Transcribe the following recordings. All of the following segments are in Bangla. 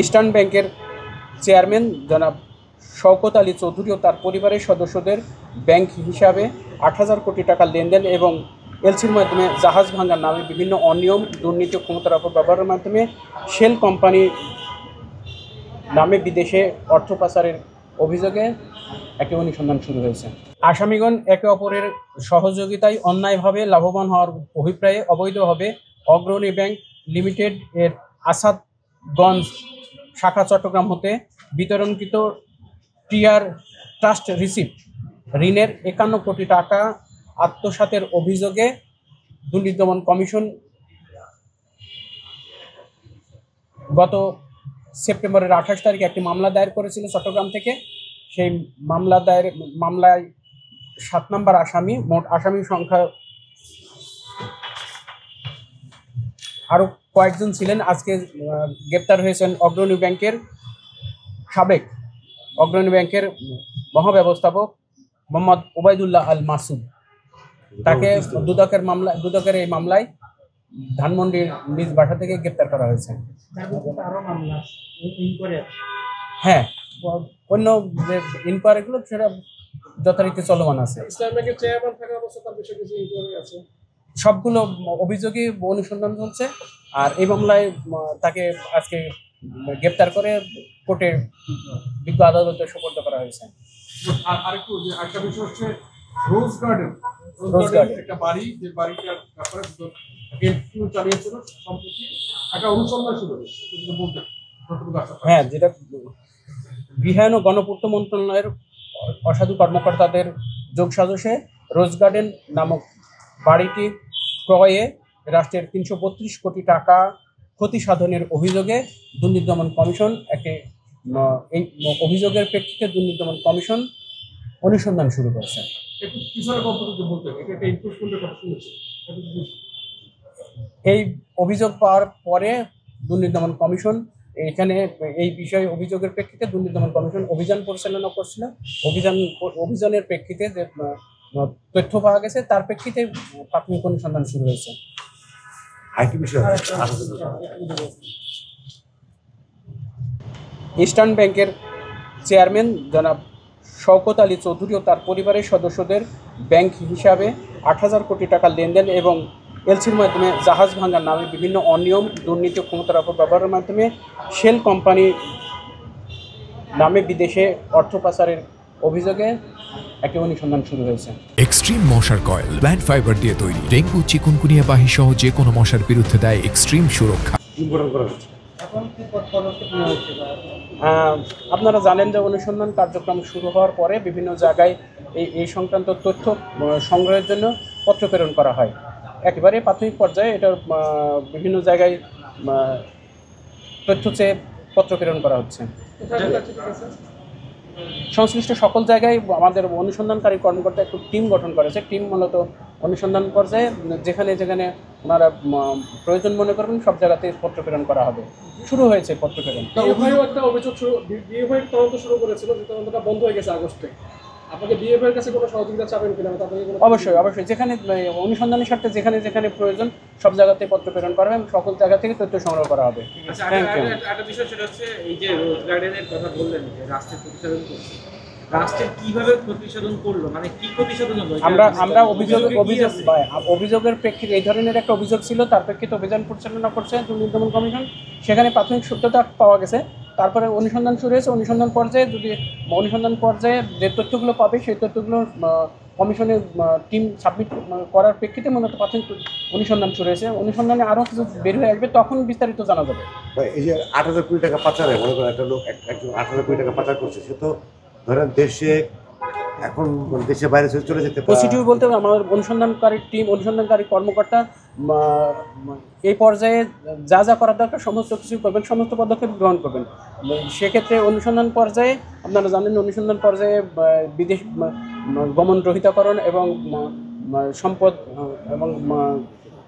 ইস্টার্ন ব্যাংকের চেয়ারম্যান জনাব শওকত আলী চৌধুরী ও তার পরিবারের সদস্যদের ব্যাংক হিসাবে ৮,০০০ কোটি টাকা লেনদেন এবং এলসির মাধ্যমে জাহাজ ভাঙার নামে বিভিন্ন অনিয়ম, দুর্নীতি ও ক্ষমতার অপব্যবহারের মাধ্যমে শেল কোম্পানি নামে বিদেশে অর্থ পাচারের অভিযোগে একটি অনুসন্ধান শুরু হয়েছে। আসামিগণ একে অপরের সহযোগিতায় অন্যায়ভাবে লাভবান হওয়ার অভিপ্রায়ে অবৈধভাবে অগ্রণী ব্যাংক লিমিটেড এর আসাদগঞ্জ শাখা চট্টগ্রাম হতে বিতরণকৃত টিআর ট্রাস্ট রিসিপ্ট ঋণের ৫১ কোটি টাকা আত্মসাতের অভিযোগে দুর্নীতি দমন কমিশন গত সেপ্টেম্বরের ২৮ তারিখে একটি মামলা দায়ের করেছিল চট্টগ্রাম থেকে। সেই মামলায় ৭ নম্বর আসামি, মোট আসামি সংখ্যা আরও কয়েকজন ছিলেন। আজকে গ্রেপ্তার হয়েছেন সাবেক অগ্রণী ব্যাংকের মহাব্যবস্থাপক মোহাম্মদ ওবায়দুল্লাহ আল মাসুদ। তাকে দুদকের এই মামলায় ধানমন্ডির নিজ বাসা থেকে গ্রেপ্তার করা হয়েছে। হ্যাঁ, অন্য যে ইনকোয়ারিগুলো সেটা যথারীতি চলমান আছে। সবগুলো অভিযোগই অনুসন্ধান চলছে। আর এই মামলায় তাকে আজকে গ্রেপ্তার করে কোর্টে বিজ্ঞ আদালতে সোপর্দ করা হয়েছে। আরেকটু একটা বিষয় হচ্ছে রোজ গার্ডেন একটা বাড়ি, যে বাড়িটার ব্যাপারে চালিয়েছিল সম্প্রতি একটা অনুসন্ধান শুরু হয়েছে। হ্যাঁ, যেটা গৃহায়ন ও গণপূর্ত মন্ত্রণালয়ের অসাধু কর্মকর্তাদের যোগসাজশে রোজ গার্ডেন নামক বাড়িটি ক্রয়ে রাষ্ট্রের ৩৩২ কোটি টাকা ক্ষতি সাধনের অভিযোগে দুর্নীতি দমন কমিশন এই অভিযোগের প্রেক্ষিতে দুর্নীতি দমন কমিশন অনুসন্ধান শুরু করেছে। এই অভিযোগ পাওয়ার পরে দুর্নীতি দমন কমিশন এই বিষয়ে অভিযোগের প্রেক্ষিতে দুর্নীতি দমন কমিশন অভিযান পরিচালনা করছিল। অভিযানের প্রেক্ষিতে যে তথ্য পাওয়া গেছে তার প্রেক্ষিতে প্রাথমিক অনুসন্ধান শুরু হয়েছে। ইস্টার্ন ব্যাংকের চেয়ারম্যান জনাব শওকত আলী চৌধুরী ও তার পরিবারের সদস্যদের ব্যাংক হিসাবে ৮,০০০ কোটি টাকা লেনদেন এবং এলসির মাধ্যমে জাহাজ ভাঙার নামে বিভিন্ন অনিয়ম, দুর্নীতি ও ক্ষমতার অপব্যবহারের মাধ্যমে শেল কোম্পানি নামে বিদেশে অর্থ পাচারের অভিযোগে একটি অনুসন্ধান শুরু হয়েছে। এক্সট্রিম মশার কয়েল প্ল্যান্ট ফাইবার দিয়ে তৈরি, ডেঙ্গু, চিকুনগুনিয়া বাহি সহ যে কোনো মশার বিরুদ্ধে দেয় এক্সট্রিম সুরক্ষা। আপনারা জানেন যে অনুসন্ধান কার্যক্রম শুরু হওয়ার পরে বিভিন্ন জায়গায় এই সংক্রান্ত তথ্য সংগ্রহের জন্য পত্র প্রেরণ করা হয়। একেবারে প্রাথমিক পর্যায়ে এটা বিভিন্ন জায়গায় তথ্য চেয়ে পত্র প্রেরণ করা হচ্ছে। সংশ্লিষ্ট সকল জায়গায় আমাদের অনুসন্ধানকারী কর্মকর্তা একটু টিম গঠন করেছে। টিম মূলত অনুসন্ধান পর্যায়ে যেখানে যেখানে ওনারা প্রয়োজন মনে করবেন সব জায়গাতে পত্র প্রেরণ করা হবে। শুরু হয়েছে পত্র প্রেরণ। একটা অভিযোগ তদন্ত শুরু করেছিল, যে তদন্তটা বন্ধ হয়ে গেছে আগস্টে। আপনাকে বিএফআইয়ের কাছে কোনো সহযোগিতা চাবেন কিনা? অবশ্যই যেখানে অনুসন্ধানের স্বার্থে যেখানে যেখানে প্রয়োজন সব জায়গাতে পত্র প্রেরণ করা হবে, সকল জায়গা থেকে তথ্য সংগ্রহ করা হবে। একটা বিষয় সেটা হচ্ছে এই যে রোজ গার্ডেনের কথা বললেন, যে রাষ্ট্রের প্রতিসাধন করছে, রাষ্ট্রের কিভাবে প্রতিসাধন করলো, মানে কি প্রতিসাধন হলো? আমরা অভিযোগের প্রেক্ষিতে এই ধরনের একটা অভিযোগ ছিল, তার প্রেক্ষিতে অভিযান পরিচালনা করছে দুর্নীতি দমন কমিশন। সেখানে প্রাথমিক সত্যতা পাওয়া গেছে, তারপরে অনুসন্ধান শুরু হয়েছে। অনুসন্ধান পর্যায়ে যে তথ্যগুলো পাবে সেই তথ্যগুলো কমিশনের টিম সাবমিট করার প্রেক্ষিতে মূলত প্রাথমিক অনুসন্ধান শুরু হয়েছে। অনুসন্ধানে আরও কিছু বের হয়ে আসবে, তখন বিস্তারিত জানা যাবে। এই যে ৮,০০০ কোটি টাকা পাচারে, মনে করেন একটা লোক একজন ৮,০০০ কোটি টাকা পাচার করছে, সে তো ধরেন এখন দেশের বাইরে চলে যেতে পারে। পজিটিভ বলতে আমাদের অনুসন্ধানকারী কর্মকর্তা এই পর্যায়ে যা যা করা দরকার সমস্ত কিছু করবেন, সমস্ত পদক্ষেপ গ্রহণ করবেন। সেক্ষেত্রে অনুসন্ধান পর্যায়ে আপনারা জানেন, অনুসন্ধান পর্যায়ে বিদেশ গমন রহিতকরণ এবং সম্পদ এবং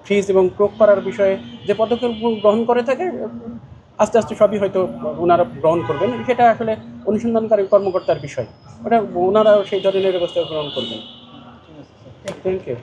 ফ্রিজ এবং ক্রোক করার বিষয়ে যে পদক্ষেপ গ্রহণ করে থাকে, আস্তে আস্তে সবই হয়তো ওনারা গ্রহণ করবেন। সেটা আসলে অনুসন্ধানকারী কর্মকর্তার বিষয়, ওটা ওনারা সেই ধরনের ব্যবস্থা গ্রহণ করবেন। Thank you.